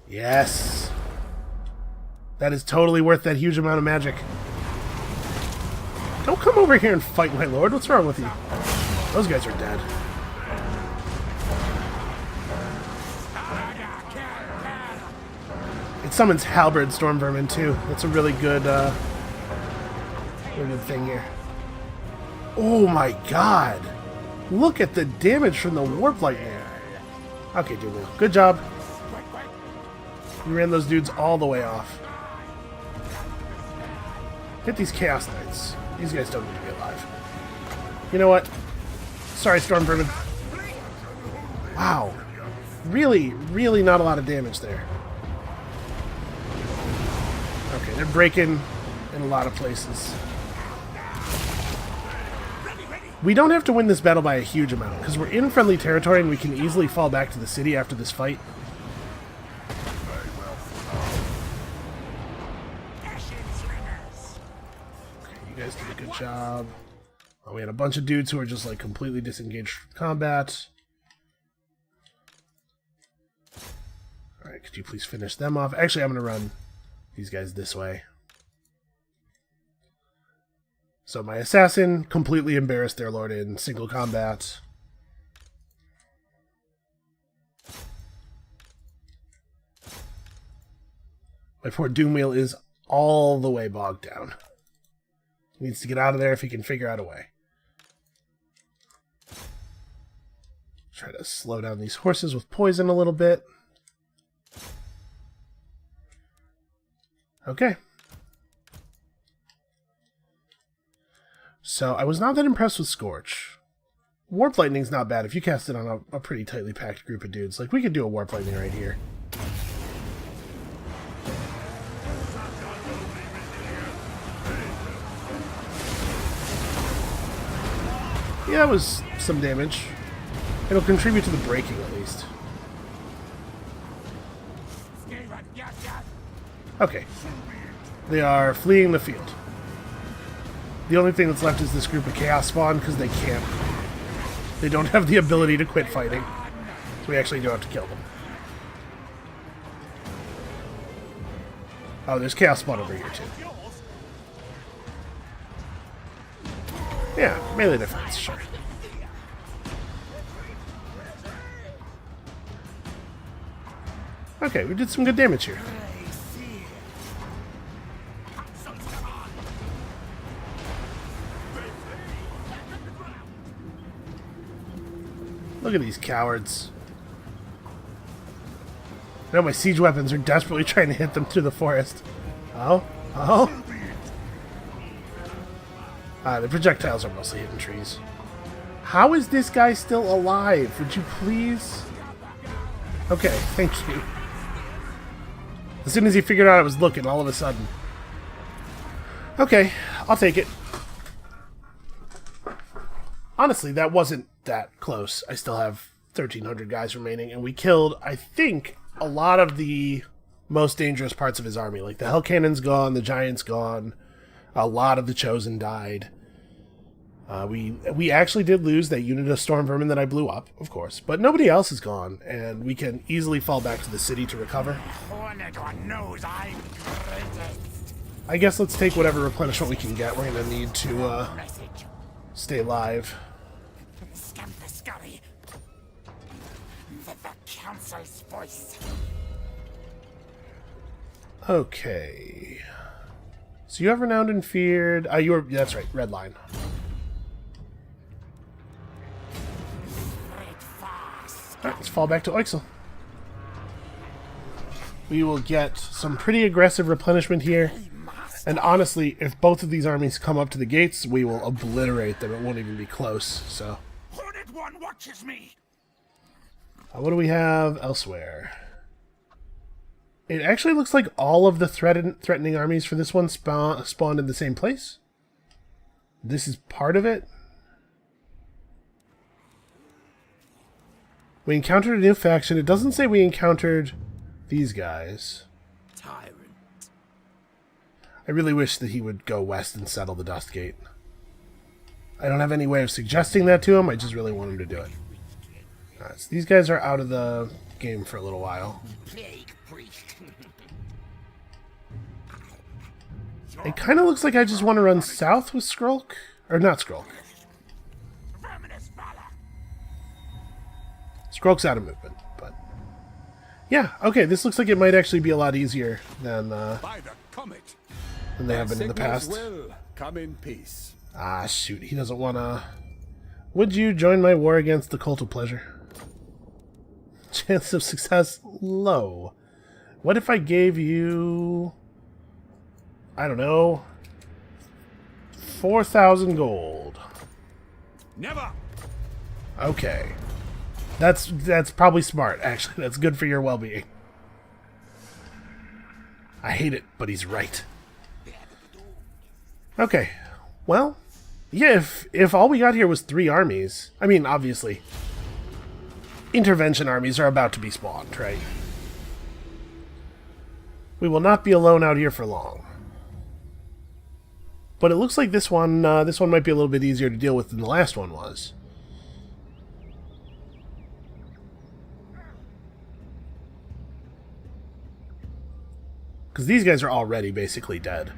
Yes. That is totally worth that huge amount of magic. Don't come over here and fight, my lord. What's wrong with you? Those guys are dead. It summons Halberd Storm Vermin, too. That's a really good thing here. Oh my god! Look at the damage from the Warp Lightning. Okay, Doom Wheel. Good job. You ran those dudes all the way off. Hit these Chaos Knights. These guys don't need to be alive. You know what? Sorry, Storm Vermin. Wow. Really, really not a lot of damage there. Okay, they're breaking in a lot of places. We don't have to win this battle by a huge amount, because we're in friendly territory and we can easily fall back to the city after this fight. Okay, you guys did a good job. Oh, we had a bunch of dudes who are just like completely disengaged from combat. Alright, could you please finish them off? Actually, I'm going to run these guys this way. So my assassin completely embarrassed their lord in single combat. My poor Doom Wheel is all the way bogged down. He needs to get out of there if he can figure out a way. Try to slow down these horses with poison a little bit. Okay. So, I was not that impressed with Scorch. Warp Lightning's not bad if you cast it on a pretty tightly packed group of dudes. Like, we could do a Warp Lightning right here. Yeah, that was some damage. It'll contribute to the breaking, at least. Okay. They are fleeing the field. The only thing that's left is this group of Chaos Spawn, because they can't. They don't have the ability to quit fighting. So we actually do have to kill them. Oh, there's Chaos Spawn over here, too. Yeah, melee defense, sure. Okay, we did some good damage here. Look at these cowards. Now my siege weapons are desperately trying to hit them through the forest. Oh? Oh? The projectiles are mostly hitting trees. How is this guy still alive? Would you please? Okay, thank you. As soon as he figured out I was looking, all of a sudden. Okay, I'll take it. Honestly, that wasn't that close. I still have 1,300 guys remaining, and we killed, I think, a lot of the most dangerous parts of his army. Like, the Hell Cannon's gone, the Giant's gone, a lot of the Chosen died. We actually did lose that unit of Storm Vermin that I blew up, of course, but nobody else is gone, and we can easily fall back to the city to recover. Horned One knows I'm greatest. I guess let's take whatever replenishment we can get. We're going to need to Message. stay alive. Scum the scurry. The council's voice. Okay. So you have renowned and feared. That's right, red line. Alright, let's fall back to Oixel. We will get some pretty aggressive replenishment here. And honestly, if both of these armies come up to the gates, we will obliterate them. It won't even be close, so. Horned One watches me. What do we have elsewhere? It actually looks like all of the threatening armies for this one spawned in the same place. This is part of it. We encountered a new faction. It doesn't say we encountered these guys. Tyrant. I really wish that he would go west and settle the Dust Gate. I don't have any way of suggesting that to him. I just really want him to do it. Alright, so these guys are out of the game for a little while. Plague priest. It kind of looks like I just want to run south with Skrolk. Or not Skrolk. Verminous valor. Skrolk's out of movement, but... Yeah, okay, this looks like it might actually be a lot easier than By the comet. they have been in the past. Will come in peace. Ah, shoot, he doesn't want to... Would you join my war against the Cult of Pleasure? Chance of success low. What if I gave you... I don't know... 4,000 gold. Never. Okay. That's probably smart, actually. That's good for your well-being. I hate it, but he's right. Okay. Well, yeah, if all we got here was 3 armies... I mean, obviously, intervention armies are about to be spawned, right? We will not be alone out here for long. But it looks like this one might be a little bit easier to deal with than the last one was. Because these guys are already basically dead.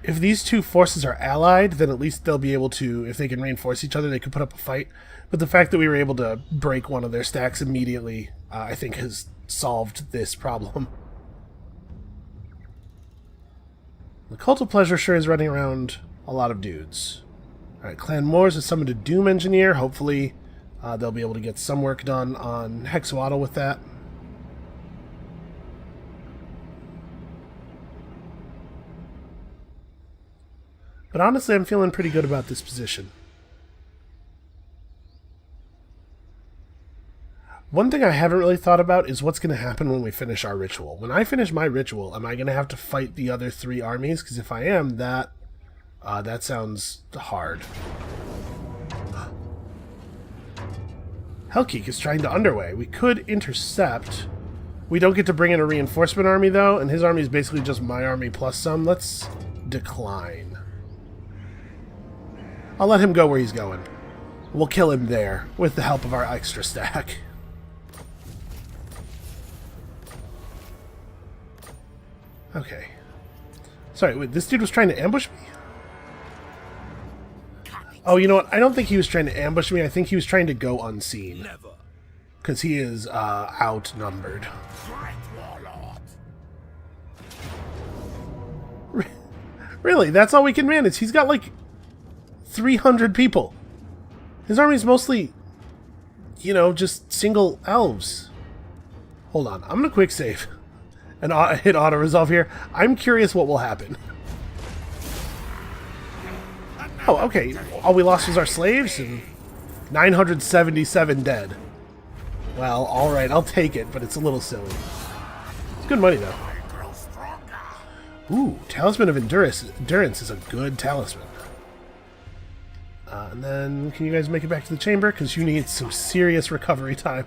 If these two forces are allied, then at least they'll be able to, if they can reinforce each other, they could put up a fight. But the fact that we were able to break one of their stacks immediately, I think has solved this problem. The Cult of Pleasure sure is running around a lot of dudes. Alright, Clan Moors has summoned a Doom Engineer. Hopefully they'll be able to get some work done on Hexawaddle with that. But honestly, I'm feeling pretty good about this position. One thing I haven't really thought about is what's going to happen when we finish our ritual. When I finish my ritual, am I going to have to fight the other 3 armies? Because if I am, that sounds hard. Hellkeek is trying to underway. We could intercept. We don't get to bring in a reinforcement army, though, and his army is basically just my army plus some. Let's decline. I'll let him go where he's going. We'll kill him there, with the help of our extra stack. Okay. Sorry, wait, this dude was trying to ambush me? Oh, you know what? I don't think he was trying to ambush me. I think he was trying to go unseen. Never. Because he is outnumbered. Great warlord. Really? That's all we can manage? He's got like 300 people. His army's mostly, you know, just single elves. Hold on. I'm going to quick save and hit auto-resolve here. I'm curious what will happen. Oh, okay. All we lost was our slaves and 977 dead. Well, alright. I'll take it, but it's a little silly. It's good money, though. Ooh, Talisman of Endurance is a good talisman. And then, can you guys make it back to the chamber? Because you need some serious recovery time.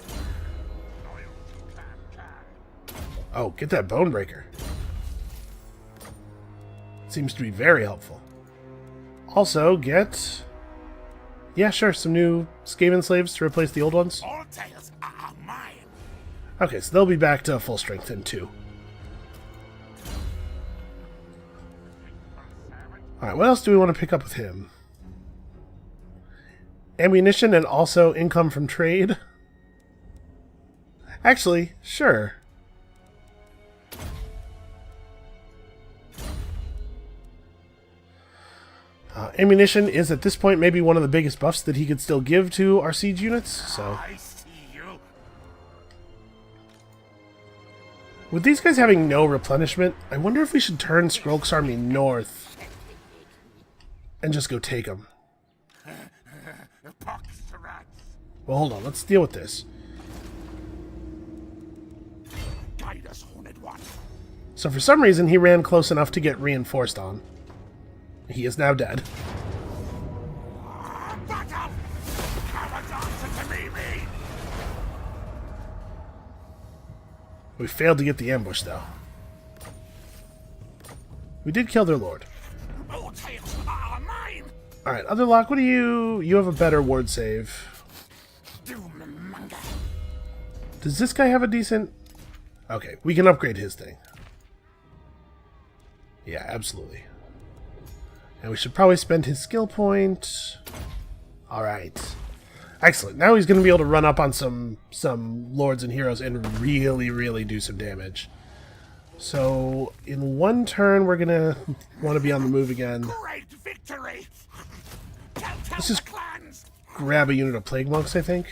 Oh, get that bone breaker. Seems to be very helpful. Also, get... Yeah, sure, some new Skaven slaves to replace the old ones. All tales are mine. Okay, so they'll be back to full strength in 2. Alright, what else do we want to pick up with him? Ammunition and also income from trade? Actually, sure. Ammunition is at this point maybe one of the biggest buffs that he could still give to our siege units, so... I see you. With these guys having no replenishment, I wonder if we should turn Skrolk's army north and just go take them. Pox rats. Well, hold on, let's deal with this. Guide us, horned one. So for some reason, he ran close enough to get reinforced on. He is now dead. Back up! Cowards answer to me! We failed to get the ambush, though. We did kill their lord. All tales are mine! Alright, Otherlock, what do you... You have a better ward save. Doommonger. Does this guy have a decent... Okay, we can upgrade his thing. Yeah, absolutely. And we should probably spend his skill point. Alright. Excellent. Now he's going to be able to run up on some lords and heroes and really, really do some damage. So, in one turn, we're going to want to be on the move again. Great victory! Let's just the clans! grab a unit of Plague Monks, I think.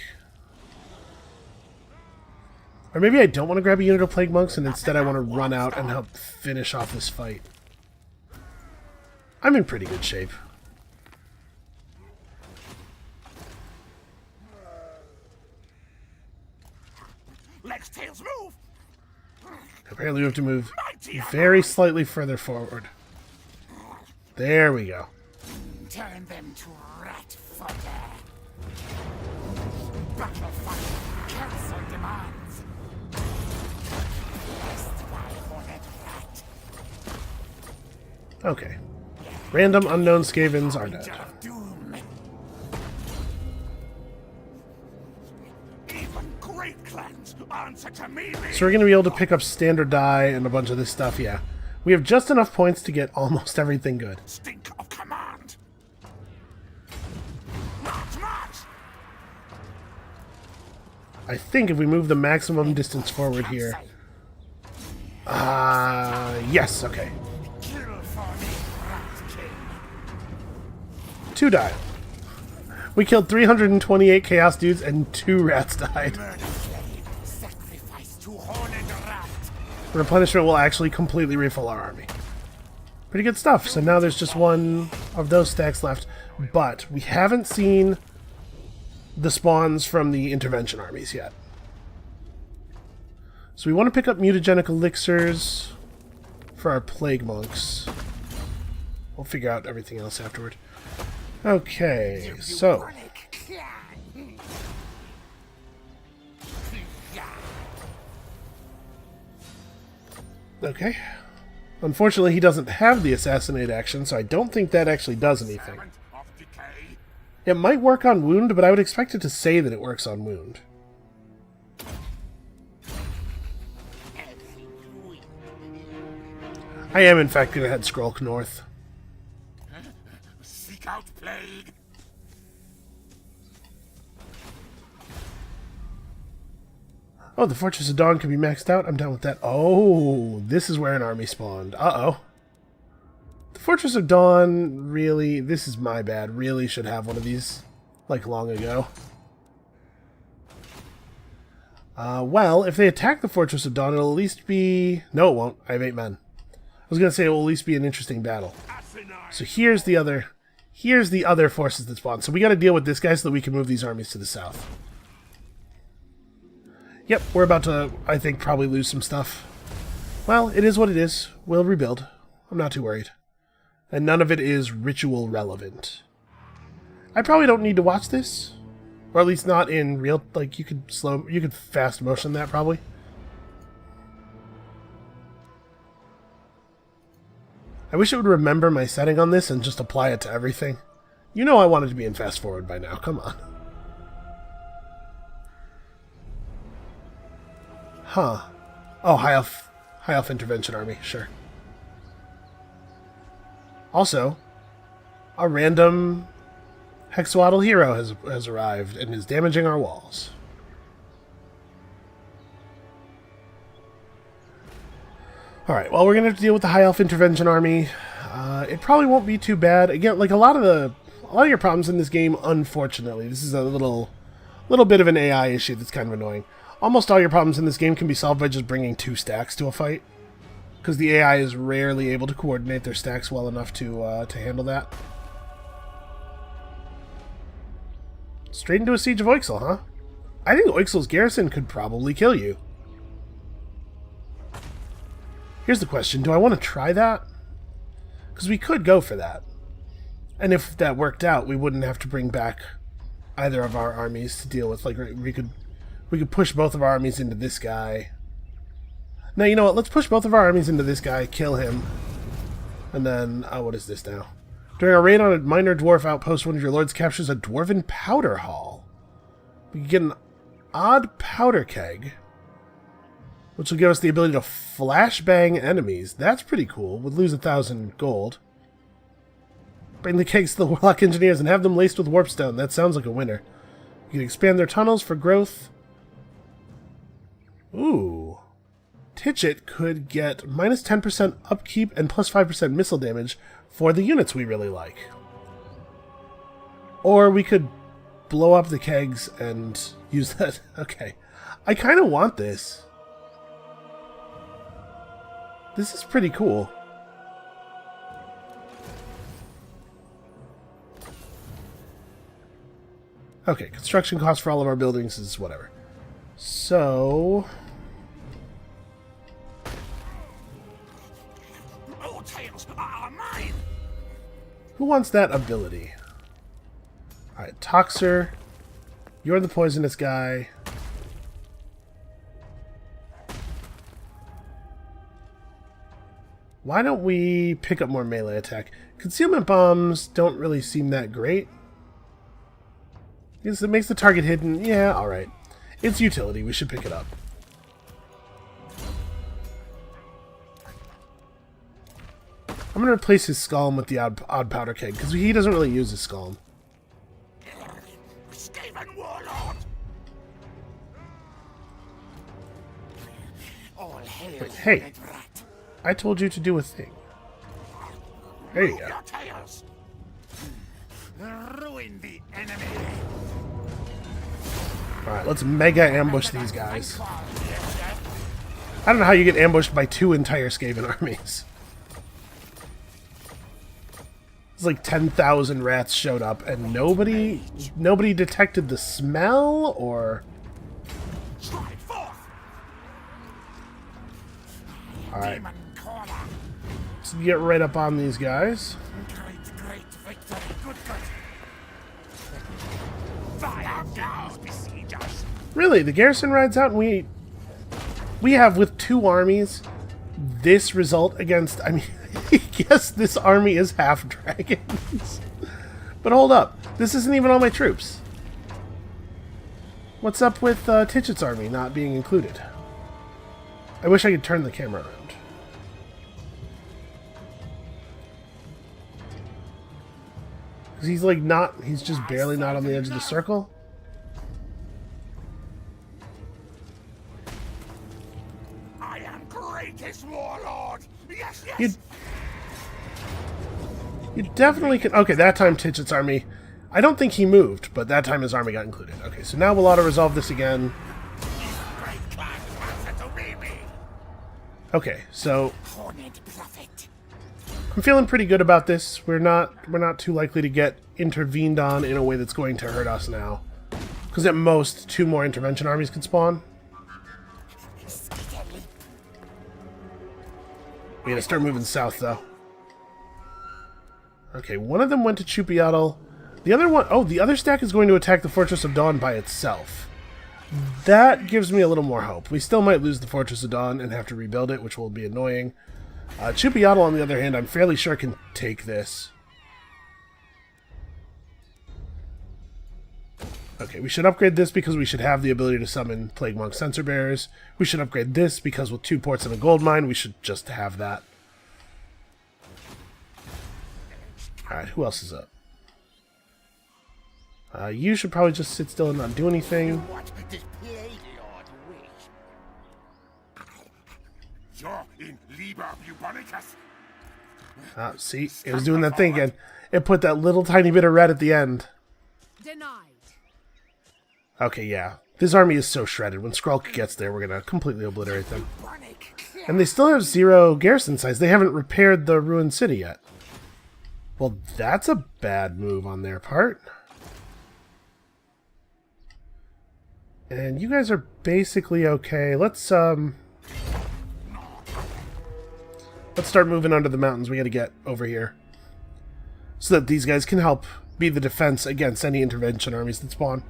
Or maybe I don't want to grab a unit of Plague Monks, and instead I want to run out and help finish off this fight. I'm in pretty good shape. Let's tails move! Apparently we have to move very slightly further forward. There we go. Turn them to rat fodder. Battle fight. Council demands. Blessed by horned rat. Okay. Random unknown Skavens are dead. Of doom. Even great clans answer to me. So we're going to be able to pick up standard die and a bunch of this stuff, yeah. We have just enough points to get almost everything good. Stink of command. March, march. I think if we move the maximum distance forward here... yes, okay. Kill for me, rat king. 2 died. We killed 328 Chaos Dudes and 2 rats died. Murder slave. Sacrifice to horned rat. Replenishment will actually completely refill our army. Pretty good stuff. So now there's just one of those stacks left. But we haven't seen the spawns from the intervention armies yet. So we want to pick up mutagenic elixirs for our plague monks. We'll figure out everything else afterward. Okay, so... Okay. Unfortunately, he doesn't have the assassinate action, so I don't think that actually does anything. Of decay. It might work on wound, but I would expect it to say that it works on wound. I am, in fact, going to head Skrolk north. Seek out plague. Oh, the Fortress of Dawn can be maxed out. I'm done with that. Oh, this is where an army spawned. Uh-oh. The Fortress of Dawn really... This is my bad. Really should have one of these, like, long ago. Well, if they attack the Fortress of Dawn, it'll at least be... No, it won't. I have 8 men. I was going to say it will at least be an interesting battle. So here's the other forces that spawn. So we got to deal with this guy so that we can move these armies to the south. Yep, we're about to, I think, probably lose some stuff. Well, it is what it is. We'll rebuild. I'm not too worried. And none of it is ritual relevant. I probably don't need to watch this. Or at least not in real, like, you could fast motion that probably. I wish it would remember my setting on this and just apply it to everything. You know I wanted to be in fast forward by now, come on. Huh. Oh, High Elf Intervention Army, sure. Also, a random Hexawaddle hero has arrived and is damaging our walls. Alright, well, we're going to have to deal with the High Elf Intervention Army. It probably won't be too bad. Again, like a lot of your problems in this game, unfortunately, this is a little bit of an AI issue that's kind of annoying. Almost all your problems in this game can be solved by just bringing 2 stacks to a fight. Because the AI is rarely able to coordinate their stacks well enough to handle that. Straight into a Siege of Oixel, huh? I think Oixel's garrison could probably kill you. Here's the question, do I want to try that? Because we could go for that. And if that worked out, we wouldn't have to bring back either of our armies to deal with. Like, we could push both of our armies into this guy. Now, you know what? Let's push both of our armies into this guy, kill him. And then, what is this now? During a raid on a minor dwarf outpost, one of your lords captures a dwarven powder hall. We can get an odd powder keg, which will give us the ability to flashbang enemies. That's pretty cool. We'd lose 1,000 gold. Bring the kegs to the Warlock Engineers and have them laced with warpstone. That sounds like a winner. You can expand their tunnels for growth. Ooh. Titchit could get minus 10% upkeep and plus 5% missile damage for the units we really like. Or we could blow up the kegs and use that. Okay. I kind of want this. This is pretty cool. Okay, construction cost for all of our buildings is whatever. So... All tales are mine. who wants that ability? Alright, Toxer. You're the poisonous guy. Why don't we pick up more melee attack? Concealment bombs don't really seem that great. Yes, it makes the target hidden. Yeah, alright. It's utility. We should pick it up. I'm going to replace his Skull with the odd powder keg, because he doesn't really use his Skull. Stephen Warlord. All hail. Wait, hey. Red Rat. I told you to do a thing. There you go. Your tails. Ruin the enemy. Alright, let's mega ambush these guys. I don't know how you get ambushed by 2 entire Skaven armies. It's like 10,000 rats showed up and nobody detected the smell, or... Strike forth. Alright, Demon corner. let's get right up on these guys. Great victory. Good. Fire down, besiegers. Really, the garrison rides out and we have, with 2 armies, this result against... I mean, I guess this army is half dragons. But hold up, this isn't even all my troops. What's up with Titchit's army not being included? I wish I could turn the camera around. Because he's like not... He's just barely not on the edge of the circle. I am greatest warlord. Yes. You definitely can... Okay, that time Titchit's army... I don't think he moved, but that time his army got included. Okay, so now we'll auto-resolve this again. Okay, so Horned prophet. I'm feeling pretty good about this. We're not too likely to get intervened on in a way that's going to hurt us now. Because at most, 2 more intervention armies can spawn. We gotta start moving south, though. Okay, one of them went to Chupiatl. The other one... Oh, the other stack is going to attack the Fortress of Dawn by itself. That gives me a little more hope. We still might lose the Fortress of Dawn and have to rebuild it, which will be annoying. Chupiatl, on the other hand, I'm fairly sure can take this. Okay, we should upgrade this because we should have the ability to summon Plague Monk Sensor Bearers. We should upgrade this because with 2 ports and a gold mine, we should just have that. Alright, who else is up? You should probably just sit still and not do anything. What does Plague Lord wish? You're in Liber Bubonicus. See? It was doing that thing again. It put that little tiny bit of red at the end. Denied. Okay, yeah. This army is so shredded. When Skrolk gets there, we're going to completely obliterate them. And they still have 0 garrison size. They haven't repaired the ruined city yet. Well, that's a bad move on their part. And you guys are basically okay. Let's start moving under the mountains. We got to get over here. So that these guys can help be the defense against any intervention armies that spawn.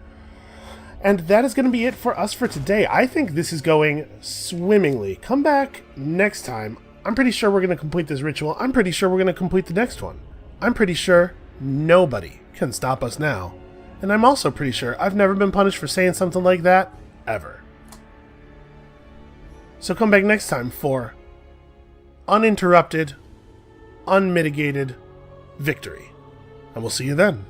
And that is going to be it for us for today. I think this is going swimmingly. Come back next time. I'm pretty sure we're going to complete this ritual. I'm pretty sure we're going to complete the next one. I'm pretty sure nobody can stop us now. And I'm also pretty sure I've never been punished for saying something like that, ever. So come back next time for uninterrupted, unmitigated victory. And we'll see you then.